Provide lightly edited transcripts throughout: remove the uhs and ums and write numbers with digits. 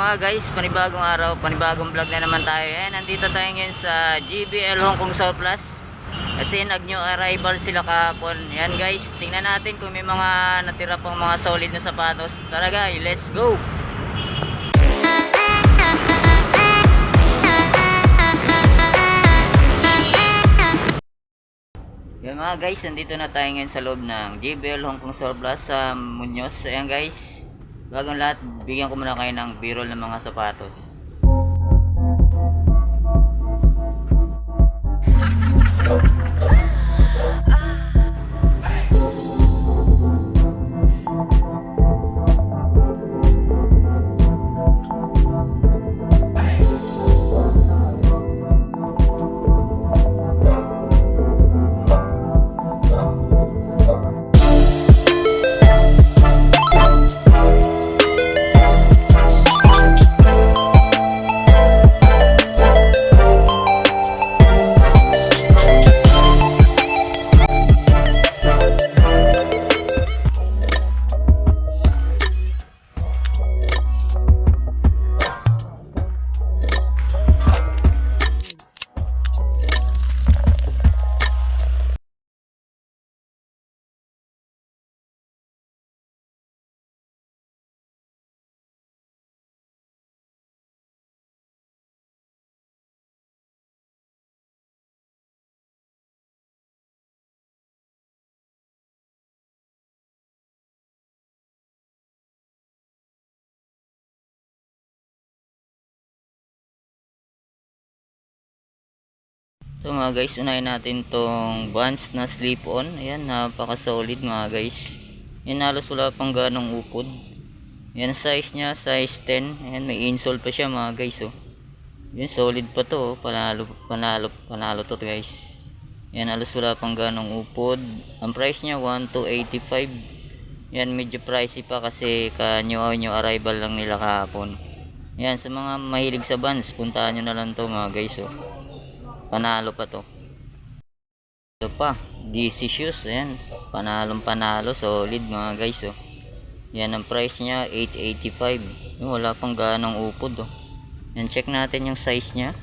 mga guys, panibagong araw, panibagong vlog na naman tayo. Ayan, nandito tayo ngayon sa GBL Hong Kong Surplus. Kasi nag-new arrival sila kahapon. Ayan guys, tingnan natin kung may mga natira pang mga solid na sapatos. Tara guys, let's go! Ayan mga guys, nandito na tayo ngayon sa loob ng GBL Hong Kong Surplus sa Muñoz. Ayan guys, bagong lahat, bigyan ko muna kayo ng b-roll ng mga sapatos. So mga guys, unahin natin tong Vans na slip-on. Ayan, napaka solid mga guys. Yan, halos wala pang ganong upod. Yan, size nya, size 10. Ayan, may insole pa siya mga guys. Oh. Yan, solid pa to. Panalo to guys. Yan, halos wala pang ganong upod. Ang price nya 1,285. Yan, medyo pricey pa kasi new arrival lang nila kahapon. Yan, sa mga mahilig sa Vans, puntahan nyo na lang to mga guys. Oh. Panalo pa to. Ito pa, DC shoes. Ayan, panalo, solid mga guys. Oh. Yan, ang price nya 885. Wala pang ganong upod. Oh. Yan, check natin yung size nya.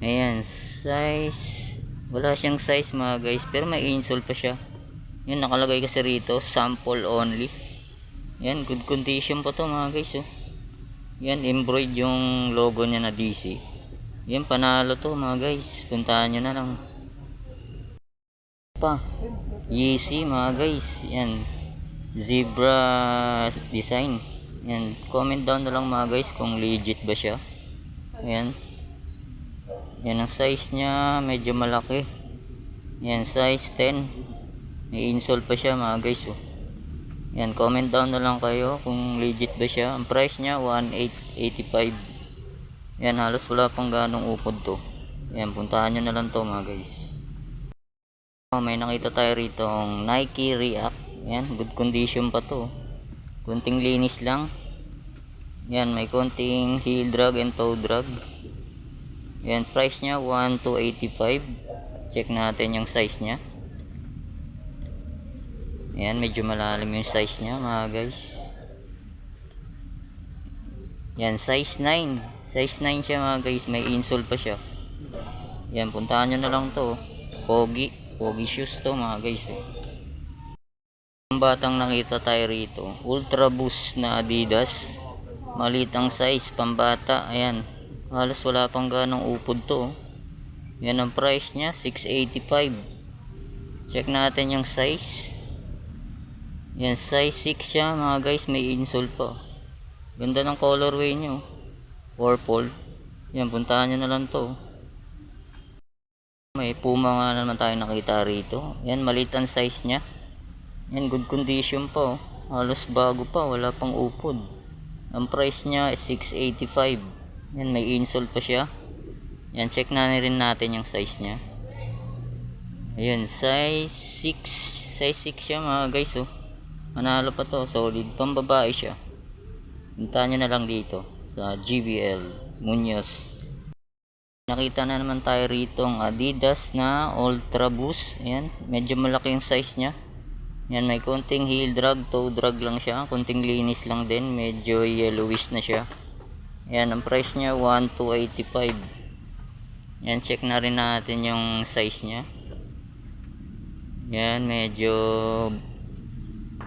Ayan, size, wala siyang size mga guys, pero may insole pa siya. Yan, nakalagay kasi rito, sample only. Yan, good condition pa to mga guys. Oh. Yan, embroidered yung logo nya na DC. Yan, panalo to mga guys, puntahan nyo na lang. Pa, Yeezy mga guys. Yan, zebra design. Yan, comment down na lang mga guys kung legit ba siya. Yan, yan ang size nya, medyo malaki. Yan, size 10. May insole pa siya mga guys. Oh. Yan, comment down na lang kayo kung legit ba siya. Ang price nya 1,885. Yan, halos wala pang ganong upod to. Yan, puntahan nyo na lang to mga guys. May nakita tayo rito ang Nike React. Yan, good condition pa to. Kunting linis lang. Yan, may konting heel drag and toe drag. Yan, price nya 1,285. Check natin yung size nya. Yan, medyo malalim yung size nya mga guys. Yan, size 9. Size 9 siya mga guys, may insole pa siya. Yan, puntahan nyo na lang to. Pogi shoes to mga guys. Ang batang nakita tayo rito, Ultra Boost na Adidas. Maliit ang size, pambata. Ayan, halos wala pang ganong upod to. Yan, ang price nya 685. Check natin yung size. Yan, size 6 siya mga guys, may insole pa. Ganda ng colorway nyo, purple. Yan, puntahan nyo na lang to. May Puma nga naman tayo nakita rito. Yan, maliit ang size nya. Yan, good condition pa. Halos bago pa, wala pang upod. Ang price nya is 685. Yan, may insole pa siya. Yan, check na rin natin yung size nya. Ayan, size 6. Size 6 siya mga guys. Oh. Manalo pa to, solid. Pambabae siya. Puntahan nyo na lang dito sa GBL Muñoz. Nakita na naman tayo rito ang Adidas na Ultra Boost. Ayan, medyo malaki yung size nya. Yan, may konting heel drag, toe drag lang siya. Konting linis lang din. Medyo yellowish na siya. Yan, ang price niya 1,285. Yan, check na rin natin yung size niya. Yan, medyo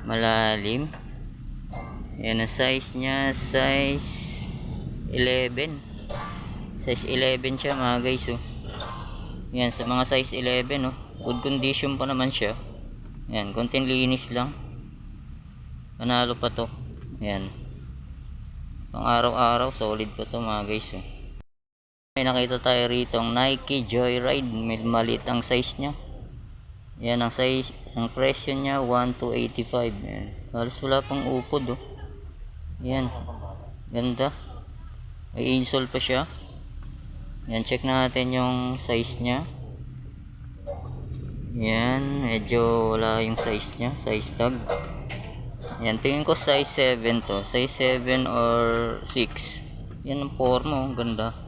malalim. Yan, ang size niya, size 11. Size 11 siya mga guys, oh. Yan, sa mga size 11, oh. Good condition pa naman siya. Yan, konting linis lang. Panalo pa to. Yan. Pang araw-araw, solid pa to mga guys, oh. May nakita tayo rito ang Nike Joyride. Maliit ang size niya. Yan, ang size, ang presyo niya 1,285. Yan. Halos wala pang upod, oh. Yan. Ganda. May insole pa siya. Yan, check natin yung size niya. Yan, medyo wala yung size niya, size tag. Yan, tingin ko size 7 to. Size 7 or 6. Yan ang forma, oh. Ganda.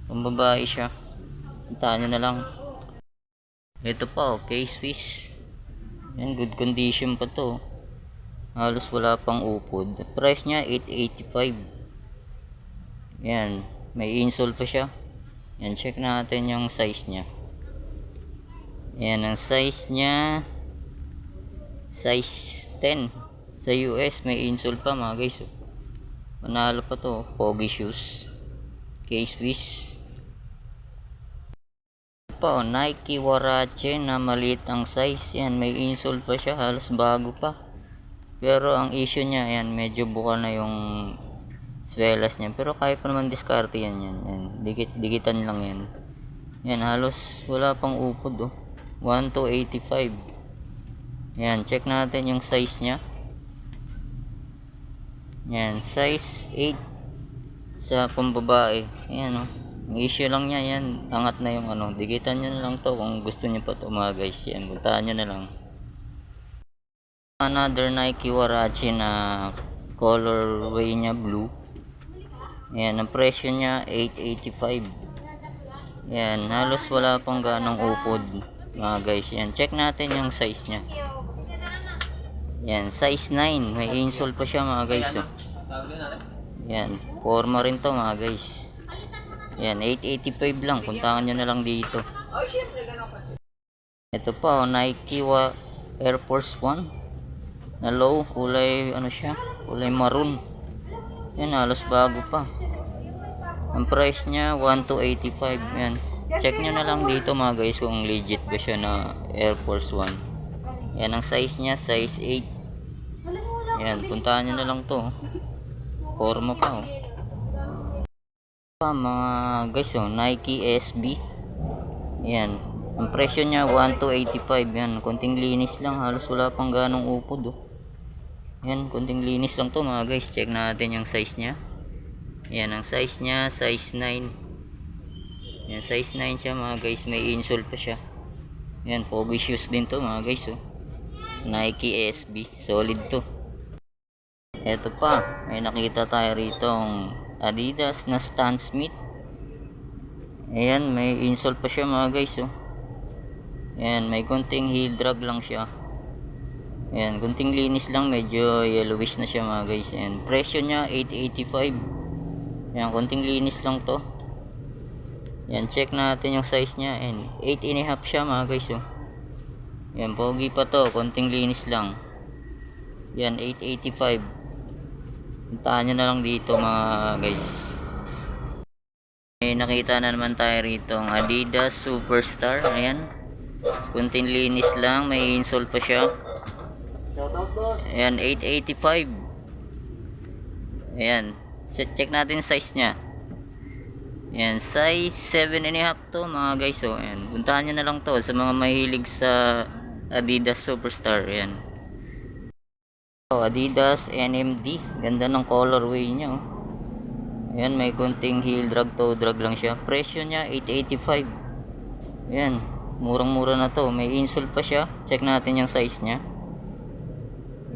Kung babae siya, puntahan nyo na lang. Ito pa, oh, K-Swiss. Yan, good condition pa to. Halos wala pang upod. Price niya 885. Yan, may insole pa siya. Yan, check natin yung size niya. Yan, ang size niya size 10. Sa US may insole pa mga guys, oh. Panalo pa to, pogi shoes. K-Swiss pa, oh, Nike Warache na maliit ang size. Yan, may insole pa siya, halos bago pa. Pero ang issue niya, yan, medyo buka na yung swelas niya. Pero kaya pa naman diskarte yan, yan. Dikitan lang yan. Yan, halos wala pang upod, oh. 1,285. Yan, check natin yung size niya. Yan, size 8 sa pambabae. Yan, oh. Ang issue lang niya, yan, angat na yung ano. Dikitan nyo na lang to kung gusto nyo pa to mga guys. Yan, puntahan nyo na lang. Another Nike Warache na colorway niya blue. Yan, ang presyo niya 885. Yan, halos wala pang ganong upod mga guys. Yan, check natin yung size niya. Yan, size 9. May insole pa siya mga guys, oh. Yan, forma rin to mga guys. Yan, 885 lang. Puntahan nyo na lang dito. Ito pa, oh, Nike Air Force 1 na low, kulay ano siya, kulay maroon. Yan, halos bago pa. Ang price niya 1,285. Yan, check nyo na lang dito mga guys kung legit ba siya na Air Force 1. Yan, ang size niya size 8. Yan, puntahan nyo na lang to. Forma pa, oh. Mga guys, oh, Nike SB. Yan, ang presyo niya 1,285. Yan, konting linis lang, halos wala pang ganong upod, oh. Yan, konting linis lang to mga guys. Check natin yung size niya. Yan, ang size niya size 9. Yan, size 9 siya mga guys. May insole pa siya. Yan, pogi shoes din to mga guys, oh. Nike SB, solid to. Eto pa, may nakita tayo rito ang Adidas na Stan Smith. Ayan, may insole pa siya mga guys, oh. Ayan, may konting heel drag lang siya. Ayan, konting linis lang, medyo yellowish na siya mga guys. Ayan, presyo niya 885. Ayan, konting linis lang to. Ayan, check natin yung size niya. Ayan, 8.5 siya mga guys, oh. Ayan, pogi pa to, konting linis lang. Ayan, 885. Puntahan nyo na lang dito mga guys. May nakita na naman tayo rito ang Adidas Superstar. Ayan, konting linis lang, may insole pa siya. Ayan, 885. Ayan, check natin size nya. Ayan, size 7.5 to mga guys, oh. Ayan, puntahan nyo na lang to sa mga mahilig sa Adidas Superstar. Ayan, Adidas NMD, ganda ng colorway niya, oh. Ayan, may konting heel drag, toe drag lang siya. Presyo niya 885. Ayan, murang mura na to. May insole pa siya. Check natin yung size niya.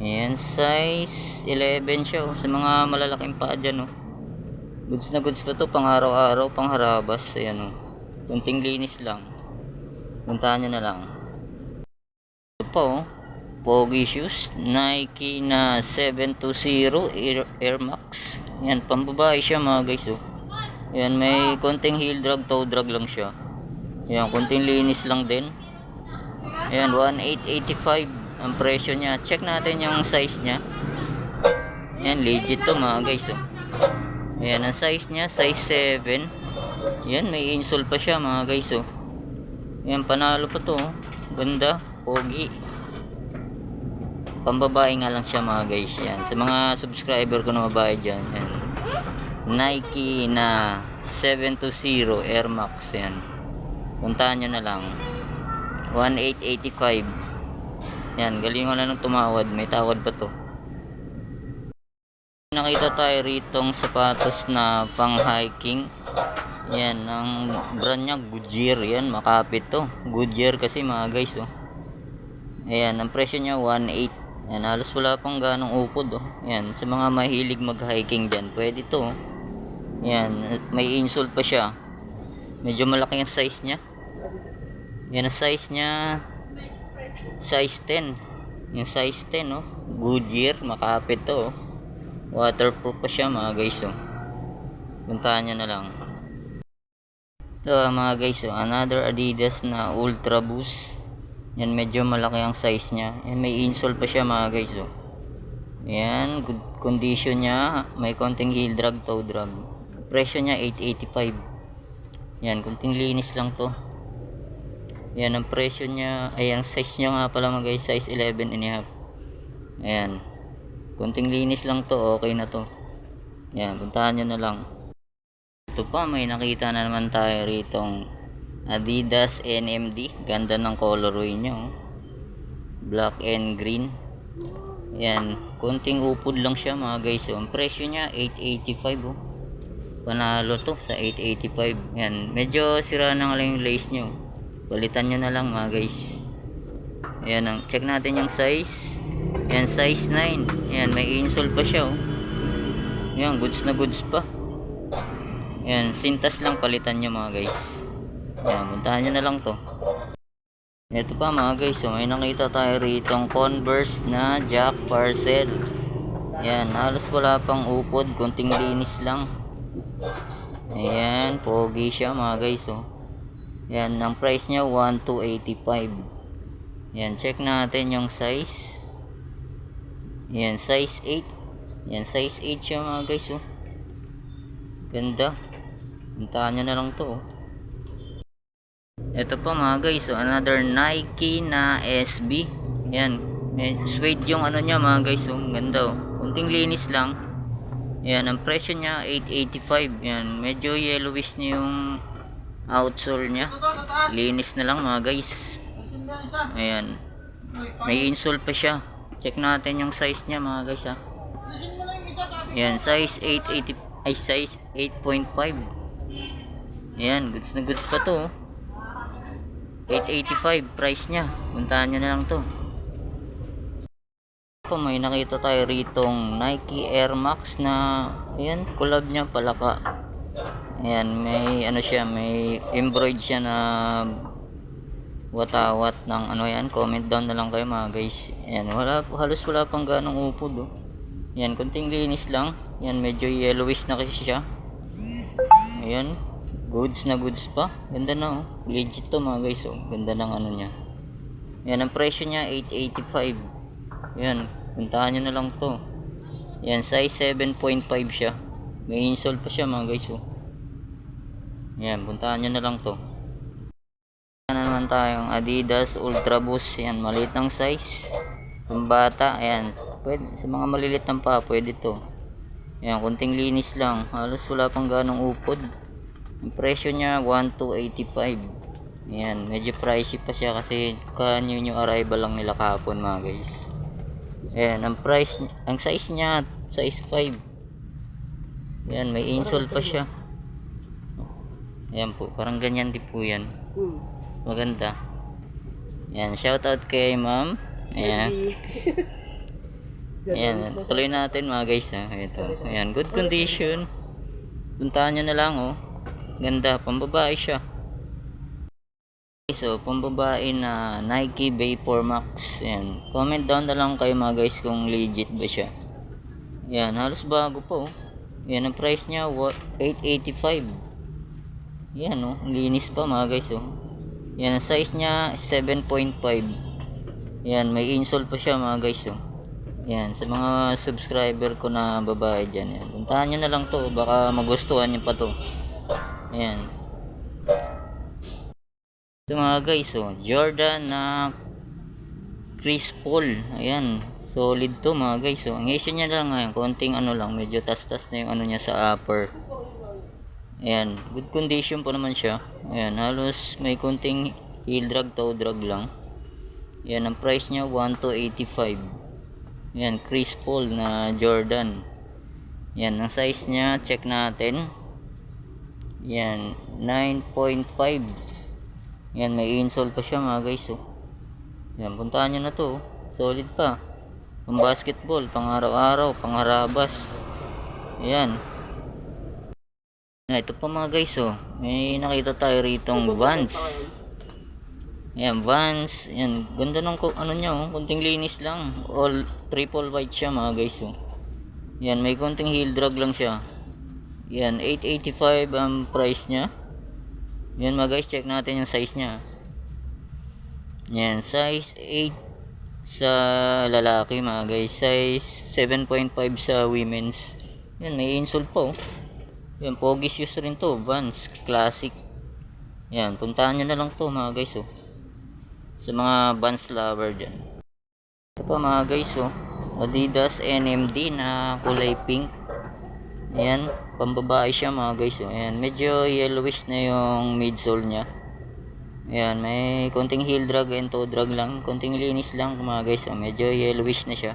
Ayan, size 11 siya, oh. Sa mga malalaking paa dyan, oh. Goods na goods pa to, pang araw-araw, pang harabas. Ayan, oh. Konting linis lang. Puntahan nyo na lang. Ito pa, oh. Pogi shoes, Nike na 720 Air Max. Yan, pambabae siya mga guys oh. Yan, may konting heel drag, toe drag lang siya. Yan, konting linis lang din. Yan, 1885 ang presyo niya. Check natin yung size niya. Yan, legit to mga guys oh. Yan, ang size niya, size 7. Yan, may insole pa siya mga guys oh. Yan, panalo pa to oh. Ganda, pogi. Pambabae nga lang siya mga guys. Yan, sa mga subscriber ko na babae dyan. Yan, Nike na 720 Air Max. Yan, puntahan nyo na lang. 1885. Yan, galing ko na nung tumawad. May tawad pa to. Nakita tayo ritong sapatos na pang hiking. Yan, ang brand nya Goodyear. Yan, makapit to. Goodyear kasi mga guys oh. Ayan, ang presyo nya 1.8. Yan, halos wala pang ganong upod oh. Yan, sa mga mahilig mag hiking dyan, pwede to oh. Yan, may insole pa siya. Medyo malaki yung size nya. Yan, ang size nya size 10. Yung size 10 oh. Goodyear, makapit to oh. Waterproof pa siya mga guys oh. Puntahan nyo na lang. Ito mga guys oh, another Adidas na Ultra Boost. Yan, medyo malaki ang size nya. Yan, may insole pa siya mga guys oh. Yan, good condition nya. May konting heel drag, toe drag. Presyo nya 885. Yan, konting linis lang to. Yan, ang presyo nya. Ay, ang size nya nga pala mga guys, size 11.5. Ayan, konting linis lang to, okay na to. Yan, puntahan nyo na lang. Ito pa, may nakita na naman tayo ritong Adidas NMD. Ganda ng colorway nyo, black and green. Yan, konting upod lang siya mga guys oh. Ang presyo nya 885 oh. Panalo to sa 885. Yan, medyo sira na lang yung lace nyo, palitan nyo na lang mga guys. Yan, check natin yung size. Yan, size 9. Yan, may insole pa siya oh. Yan, goods na goods pa. Yan, sintas lang palitan nyo mga guys. Yan, puntahan nyo na lang to. Ito pa mga guys, so may nakita tayo ritong Converse na Jack Parcel. Yan, halos wala pang upod, konting linis lang. Ayan, pogi siya mga guys oh. Yan, ang price nya 1,285. Yan, check natin yung size. Yan, size 8. Yan, size 8 siya mga guys oh. Ganda. Puntahan nyo na lang to oh. Ito pa mga guys, so another Nike na SB. Yan, may suede yung ano nya mga guys oh. Ganda oh. Kunting linis lang. Yan, ang presyo nya 885. Yan, medyo yellowish na yung outsole nya. Linis na lang mga guys. Ayan, may insole pa siya. Check natin yung size niya mga guys ha. Yan, size 880, ay size 8.5. Yan, goods na goods pa to. 885 price niya. Puntahan nyo na lang to. Ito, may nakita tayo ritong Nike Air Max na ayan, collab niya palaka. Ayan, may ano siya, may embroidered siya na watawat ng ano yan. Comment down na lang kayo mga guys. Ayan, halos wala pang ganong upod oh. Yan, kunting linis lang. Yan, medyo yellowish na kasi siya. Ayan, goods na goods pa. Ganda na oh, legit to mga guys oh. Ganda ng ano nya. Yan, ang presyo nya 885. Yan, puntahan nyo na lang to. Yan, size 7.5 siya. May insole pa siya mga guys oh. Yan, puntahan nyo na lang to. Na naman tayong Adidas Ultra Boost. Yan, maliit ng size, pambata. Ayan, pwede, sa mga malilit ng pa pwede to. Ayan, kunting linis lang, halos wala pang ganong upod. Ang presyo nya 1,285. Ayan, medyo pricey pa siya kasi ka-new arrival lang nila kahapon mga guys. Ayan, ang price, ang size nya size 5. Ayan, may insole pa siya. Ayan po, parang ganyan din po yan. Maganda. Yan, shout out kay ma'am. Ayan. Ayan, tuloy natin mga guys ha. Ito. Ayan, good condition. Puntahan nyo na lang oh. Ganda, pambabae siya. So, pambabae na Nike Vapor Max. Yan. Comment down na lang kayo mga guys kung legit ba siya. Yan, halos bago po. Yan, ang price niya, 885. Yan, oh. Linis pa mga guys, oh. Yan, ang size niya, 7.5. Yan, may insole pa siya mga guys, oh. Yan, sa mga subscriber ko na babae dyan. Yan. Puntahan nyo na lang to, baka magustuhan nyo pa to. Yan. Ito mga guys, oh, Jordan na Chris Paul. Ayan, solid to mga guys. Oh. Ang issue niya lang ngayon, konting ano lang, medyo tas-tas na yung ano niya sa upper. Ayan, good condition po naman siya. Ayan, halos may konting heel drag, toe drag lang. Ayan, ang price niya 1285. Ayan, Chris Paul na Jordan. Ayan, ang size niya, check natin. Ayan, 9.5. Yan, may insole pa siya mga guys, oh. Yan, puntahan nyo na to, oh. Solid pa. Pang basketball, pang araw-araw, pang harabas. Yan. Ito pa mga guys, oh. May nakita tayo ritong Vans. Yan, Vans. Yan, ganda ng ano niya, oh. Kunting linis lang. All triple white siya mga guys, oh. Yan, may kunting heel drag lang siya. Yan, 885 ang price niya. Yan mga guys, check natin yung size nya. Yan, size 8 sa lalaki mga guys, size 7.5 sa women's. Yan, may insole po. Yan, pogi shoes rin to, Vans Classic. Yan, puntahan nyo na lang to mga guys, oh. Sa mga Vans lover dyan. Ito pa mga guys, oh, Adidas NMD na kulay pink. Ayan, pambabae siya mga guys, oh. Ayan, medyo yellowish na yung midsole nya. Ayan, may konting heel drag and toe drag lang, konting linis lang mga guys, oh. Medyo yellowish na siya.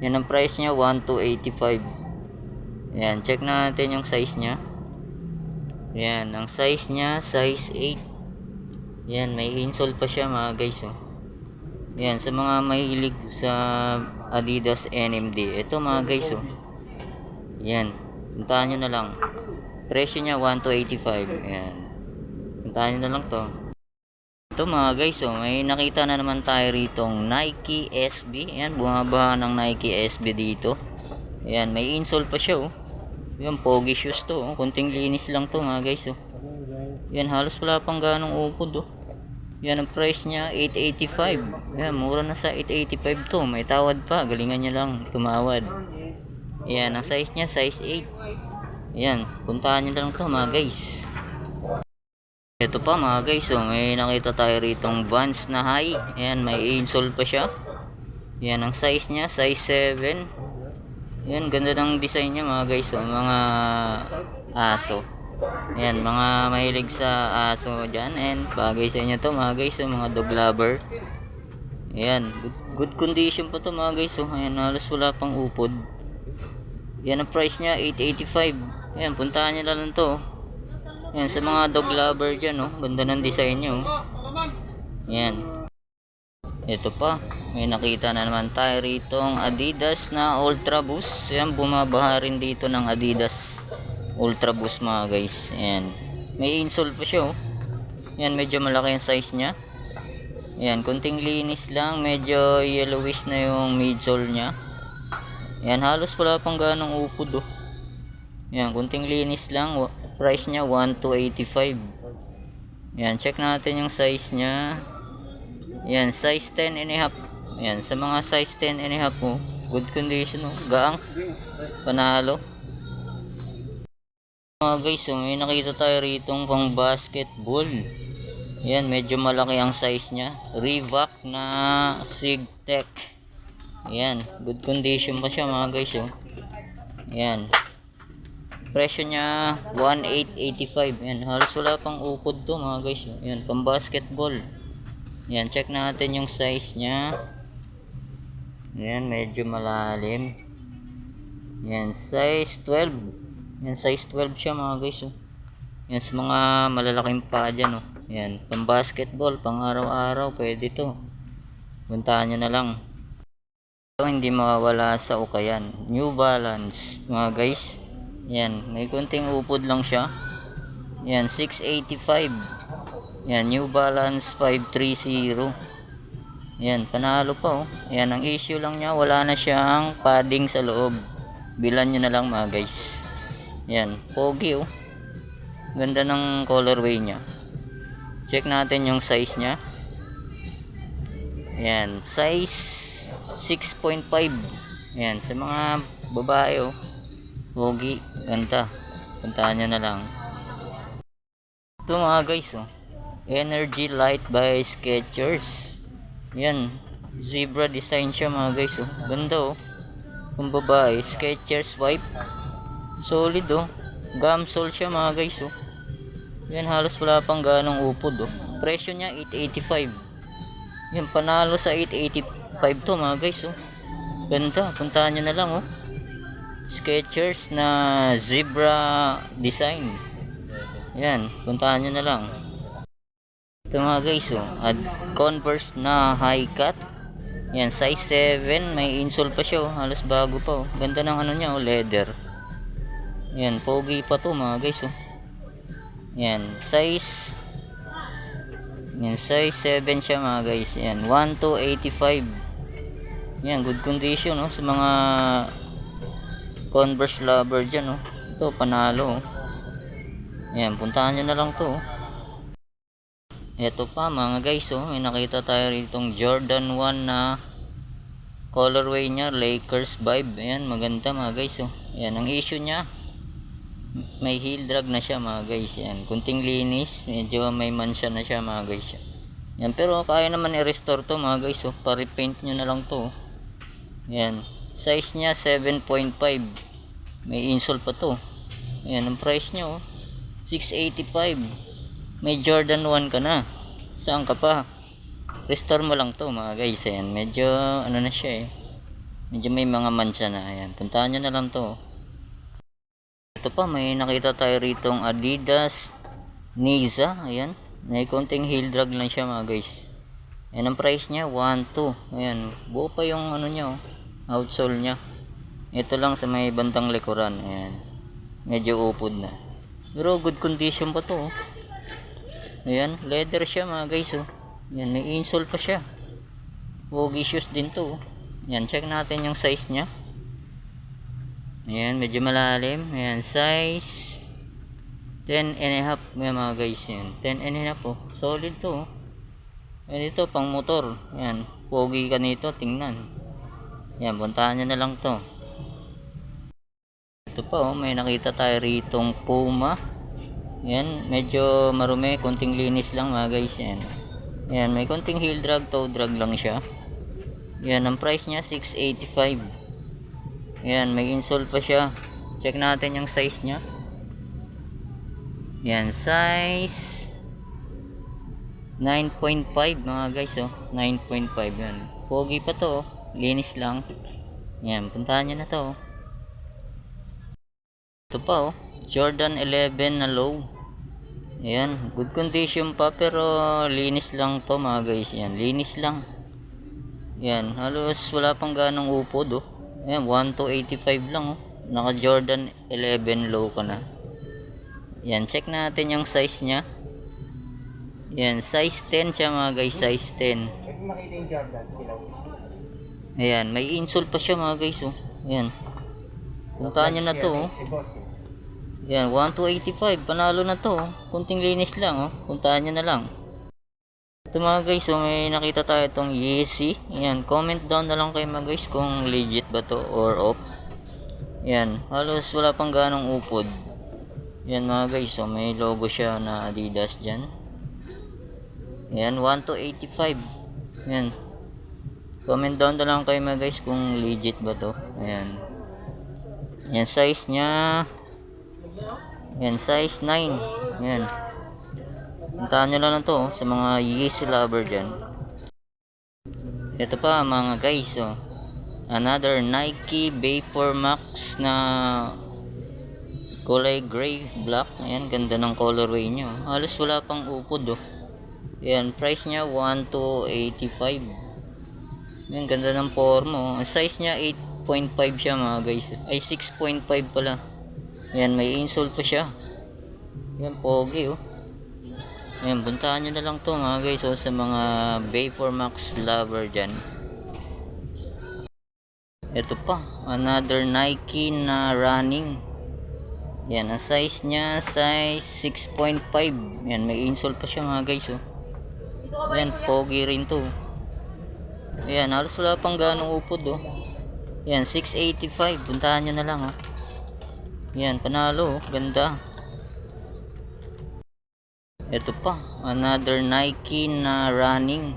Yan, ang price nya 1285. Ayan, check natin yung size nya. Ayan, ang size nya, size 8. Ayan, may insole pa siya mga guys, oh. Ayan, sa mga mahilig sa Adidas NMD, ito mga guys, oh. Yan, puntahan nyo na lang. Presyo nya 1285. Yan, puntahan nyo na lang to. Ito mga guys, oh, may nakita na naman tayo ritong Nike SB. Yan, bumabaha ng Nike SB dito. Yan, may insole pa siya, oh. Yan, pogi shoes to, oh. Kunting linis lang to mga guys, oh. Yan, halos wala pang ganong upod, oh. Yan, ang price nya 885. Yan, mura na sa 885 to. May tawad pa, galingan nyo lang tumawad. Yan, ang size nya, size 8. Yan, puntahan nyo lang to mga guys. Ito pa mga guys, oh, may nakita tayo ritong Vans na high. Yan, may insole pa siya. Yan, ang size nya, size 7. Yan, ganda ng design nya mga guys, oh, mga aso. Yan, mga mahilig sa aso dyan. And bagay sa inyo to mga guys, oh, mga dog lover. Yan, good condition pa to mga guys, oh. Ayan, halos wala pang upod. Yan, ang price nya 885. Ayan, puntahan nyo lang to. Ayan, sa mga dog lover dyan, oh. Ganda ng design nyo, oh. Ayan. Ito pa, may nakita na naman tayo ritong Adidas na Ultra Boost. Ayan, bumabaha rin dito ng Adidas Ultra Boost mga guys. Ayan, may insole pa siya, oh. Ayan, medyo malaki yung size nya. Ayan, kunting linis lang. Medyo yellowish na yung midsole nya. Yan, halos wala pang ganong upod, oh. Yan, kunting linis lang. Price nya 1285. Yan, check natin yung size nya. Yan, size 10 and a half. Yan, sa mga size 10 and a half, oh, good condition, oh. Gaang, panalo. Mga guys, oh, may nakita tayo ritong pang basketball. Yan, medyo malaki ang size nya. Reebok na SigTech. Ayan, good condition pa siya mga guys, oh. Ayan, presyo nya 1885. Ayan, halos wala pang upod to mga guys, oh. Ayan, pang basketball. Ayan, check natin yung size nya. Ayan, medyo malalim. Ayan, size 12. Ayan, size 12 siya mga guys, oh. Ayan, sa mga malalaking pa dyan, oh. Ayan, pang basketball, pang araw-araw, pwede to. Puntahan nyo na lang. Hindi mawawala sa ukayan, New Balance mga guys. Yan, may kunting upod lang siya. Yan, 685. Yan, New Balance 530. Yan, panalo pa oh. Yan, ang issue lang niya, wala na siyang padding sa loob. Bilan nyo na lang mga guys. Yan, pogi oh. Ganda ng colorway niya. Check natin yung size niya. Yan, size 6.5. Yan, sa mga babae oh. Pogi, ganda. Puntahan nyo na lang. Ito mga guys oh. Energy Light by Skechers. Yan, zebra design siya mga guys oh. Ganda oh. Kung babae, Skechers wipe. Solid oh. Gamsole siya mga guys oh. Yan, halos wala pang ganong upod oh. Presyo niya 885. Yan, panalo sa 885 to mga guys oh. Ganda, puntahan nyo na lang oh. Skechers na zebra design. Yan, puntahan nyo na lang. Ito mga guys oh, Converse na high cut. Yan, size 7, may insole pa siya oh, halos bago pa oh. Ganda ng ano niya oh, leather. Yan, pogi pa to mga guys oh. Yan, size 7 siya mga guys. Yan, 1285. Yan, good condition oh, sa mga Converse lover dyan oh. Ito, panalo oh. Yan, puntahan nyo na lang to oh. Ito pa mga guys oh, may nakita tayo ritong Jordan 1 na colorway niya, Lakers vibe. Ayan, maganda mga guys oh. Ayan, ang issue niya, may heel drag na siya mga guys. Ayan, kunting linis, medyo may mansya na siya mga guys. Ayan, pero kaya naman i-restore to mga guys oh. Pa-repaint nyo na lang to oh. Ayan, size niya 7.5. May insole pa to. Ayan, ang price niya oh, 685. May Jordan 1 ka na. Saan ka pa? Restore mo lang to mga guys. Ayan, medyo ano na siya eh. Medyo may mga mancha na. Ayan, puntahan nyo na lang to. Ito pa, may nakita tayo ritong Adidas Niza. Ayan, may konting heel drag lang siya mga guys. Ayan, ang price niya 1.2. Ayan, buo pa yung ano niya oh, outsole niya. Ito lang sa may bandang likuran. Ayan, medyo upod na. Pero good condition pa to oh. Ayan, leather siya mga guys oh. Ayan, may insole pa siya. Pogi shoes din to oh. Ayan, check natin yung size nya. Ayan, medyo malalim. Ayan, size 10 and a half. Ayan mga guys, ayan, 10 and a half oh. Solid to oh. Ayan, ito pang motor. Ayan, pogi ka nito, tingnan. Ayan, puntahan nyo na lang to. Ito pa oh, may nakita tayo ritong Puma. Yan, medyo marumi, konting linis lang mga guys. Yan, yan, may konting heel drag, toe drag lang siya. Yan, ang price niya 685. Yan, may insole pa siya. Check natin yung size niya. Yan, size 9.5 mga guys oh. 9.5 yan. Pogi pa to oh. Linis lang. Yan, puntahan nyo na to oh. Ito pa oh, Jordan 11 na low. Ayan, good condition pa pero linis lang to mga guys. Yan, linis lang. Yan, halos wala pang ganong upod oh. Ayan, 1285 lang oh. Naka Jordan 11 low ka na. Yan, check natin yung size nya. Yan, size 10 siya mga guys, size 10. Check makita yung Jordan. Ayan, may insole pa siya mga guys oh. Ayan, puntahan nyo na to oh. Si boss. Yan, 1285, panalo na to oh. Kunting linis lang oh, puntahan nyo na lang. Ito mga guys, so may nakita tayo itong Yeezy. Yan, comment down na lang kayo mga guys kung legit ba to or off. Yan, halos wala pang ganong upod. Yan mga guys, so may logo siya na Adidas dyan. Yan, 1285. Yan, comment down na lang kayo mga guys kung legit ba to. Ayan, yan, size nya, yan, size 9. Yan, puntahan nyo lang to oh, sa mga Yeezy lover dyan. Ito pa mga guys oh, another Nike Vapor Max na kulay gray black. Ayan, ganda ng colorway nyo. Halos wala pang upod oh. Ayan, price nya 1285. Ayan, ganda ng forma oh. Ang size nya 8.5 siya mga guys. Ay, 6.5 pala. Ayan, may insole pa siya. Ayan, pogi oh. Ayan, puntahan nyo na lang to mga guys. So, sa mga Bayformax lover dyan. Ito pa, another Nike na running. Yan, ang size niya, size 6.5. Yan, may insole pa siya mga guys. Oh. Yan, pogi rin to. Yan, halos wala pang ganong upod. Oh. Yan, 685. Puntahan nyo na lang. Oh. Yan, panalo. Oh. Ganda. Ito pa, another Nike na running.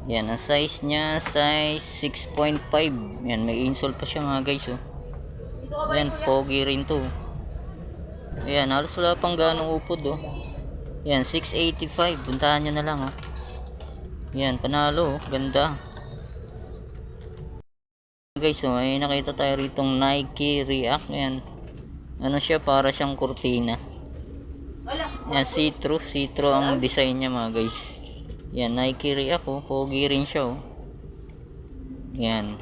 Yan, ang size niya, size 6.5. Yan, may insole pa siya mga guys. Oh. Yan, pogi rin to. Yan, halos wala pang ganong upod. Oh. Yan, 685. Puntahan nyo na lang. Oh. Yan, panalo. Oh. Ganda. Guys, oh, ay nakita tayo ritong Nike React. Yan, ano siya, para siyang kurtina. Yan, see-through ang design niya mga guys. Yan, Nike React. Oh, pogi rin siya. Oh. Yan,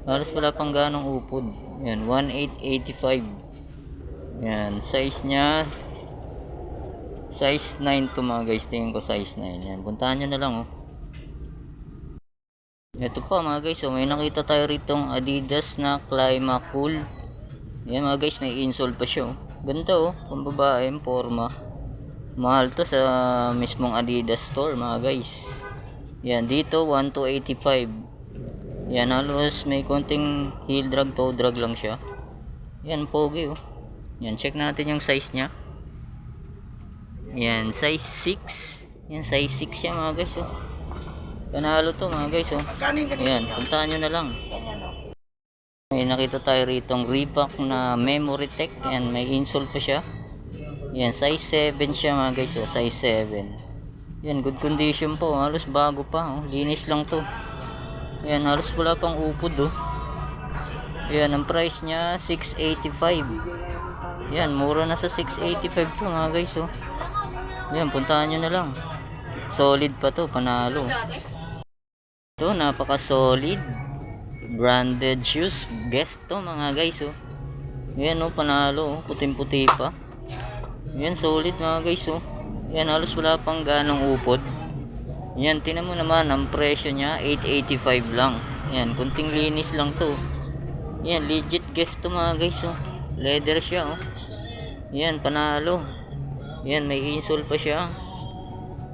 halos wala pang ganong upod. Yan, 1885. Yan, size niya size 9 to mga guys. Tingin ko size 9. Yan, puntahan nyo na lang. Oh. Ito pa mga guys, oh, may nakita tayo ritong Adidas na Clima Cool. Yan mga guys, may insole pa siya. Oh. Ganda oh, kung babae, forma. Mahal to sa mismong Adidas store mga guys. Yan, dito 1285. Yan, halos may konting heel drag, toe drag lang siya. Yan, pogi oh. Yan, check natin yung size nya. Yan, size 6. Yan, size 6 siya mga guys. Oh. Panalo to mga guys. Oh. Yan, puntahan nyo na lang. May nakita tayo ritong Reebok na Memory Tech. Yan, may insole pa siya. Yan, size 7 siya mga guys. Oh. Size 7. Yan, good condition po. Halos bago pa. Oh. Linis lang to. Yan, halos wala pang upod. Oh. Yan, ang price nya 685. Yan, mura na sa 685 to mga guys. Oh. Yan, puntahan nyo na lang. Solid pa to, panalo. Ito, napaka solid branded shoes. Guess to mga guys. Oh. Yan oh, panalo. Oh. Puting puti pa. Yan, solid mga guys. Oh. Yan, halos wala pang ganong upod. Yan, tinan mo naman ang presyo nya, 885 lang. Yan, kunting linis lang to. Yan, legit guess to mga guys. Oh. Leather siya. Oh. Yan, panalo. Yan, may insole pa siya.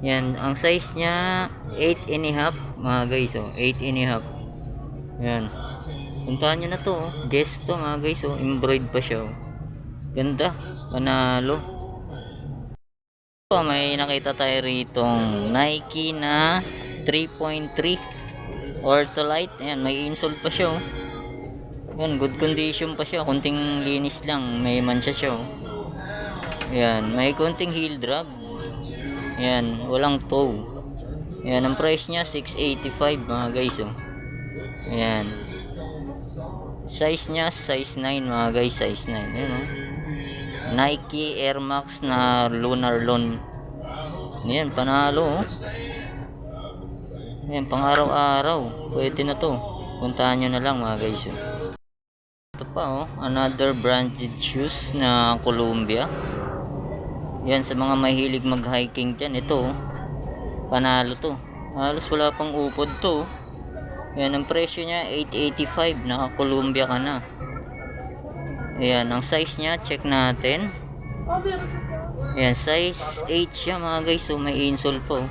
Yan, ang size nya 8.5 mga guys. Oh. 8.5. Yan, puntahan nyo na to. Oh. Guess to mga guys. Oh. Embroidered pa siya. Oh. Ganda, panalo. So, may nakita tayo ritong Nike na 3.3 Ortholite. Ayan, may insole pa siya. Oh. Yan, good condition pa siya. Kunting linis lang. May mancha siya. Oh. Yan, may kunting heel drag. Yan, walang toe. Yan, ang price niya 685 mga guys. Oh. Yan, size niya size 9 mga guys. Size 9. Yan, oh. Nike Air Max na Lunar Loan. Yan, panalo. Oh. Yan, pang araw-araw. Pwede na to. Puntahan nyo na lang mga guys. Oh. Ito pa oh, another branded shoes na Columbia. Yan, sa mga mahilig mag-hiking dyan. Ito oh, panalo to. Halos wala pang upod to. Yan, ang presyo niya 885. Naka Columbia ka na. Ayan, ang size niya, check natin. Ayan, size 8 siya mga guys. So may insole po.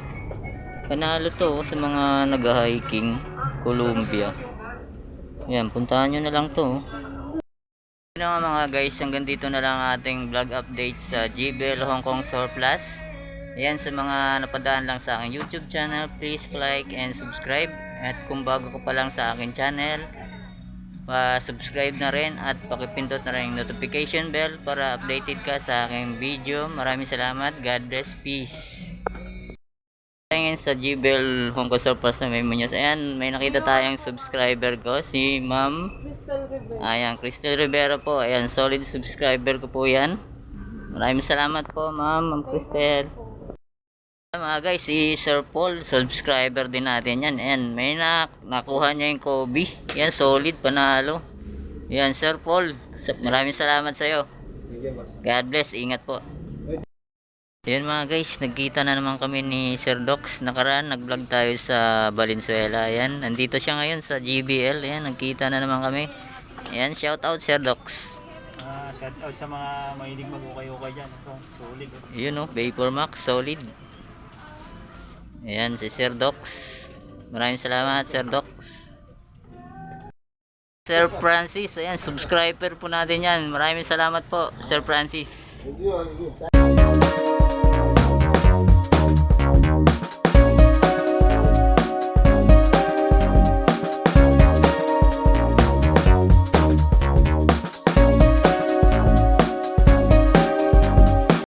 Panalo to sa mga nag-hiking. Columbia. Ayan, puntahan nyo na lang to. Yun nga mga guys, hanggang dito na lang ating vlog update sa JBL Hong Kong Store Plus. Ayan, sa mga napadaan lang sa aking YouTube channel, please like and subscribe. At kung bago ka pa lang sa aking channel, pa-subscribe na rin at pakipindot na rin yung notification bell para updated ka sa aking video. Maraming salamat. God bless. Peace. Ngayon sa JBL Hong Kong Store Plus na may munyos. Ayan, may nakita tayong subscriber ko, si Ma'am ayan, Crystal Rivera po. Ayan, solid subscriber ko po yan. Maraming salamat po Ma'am Crystal. Mga guys, si Sir Paul, subscriber din natin yan. Ayan, may nakuha niya yung Kobe. Yan, solid, panalo. Yan, Sir Paul, maraming salamat sa iyo. God bless, ingat po. Ayan mga guys, nagkita na naman kami ni Sir Dox. Nakaraan, nag-vlog tayo sa Valenzuela. Ayan, nandito siya ngayon sa GBL. Ayan, nagkita na naman kami. Ayan, shout out Sir Dox. Shout out sa mga mahilig mag-ukay-ukay dyan. Ito, solid. Yun oh, Vapor Max, solid. Ayan, si Sir Dox. Maraming salamat Sir Dox. Sir Francis, ayan, subscriber po natin yan. Maraming salamat po Sir Francis.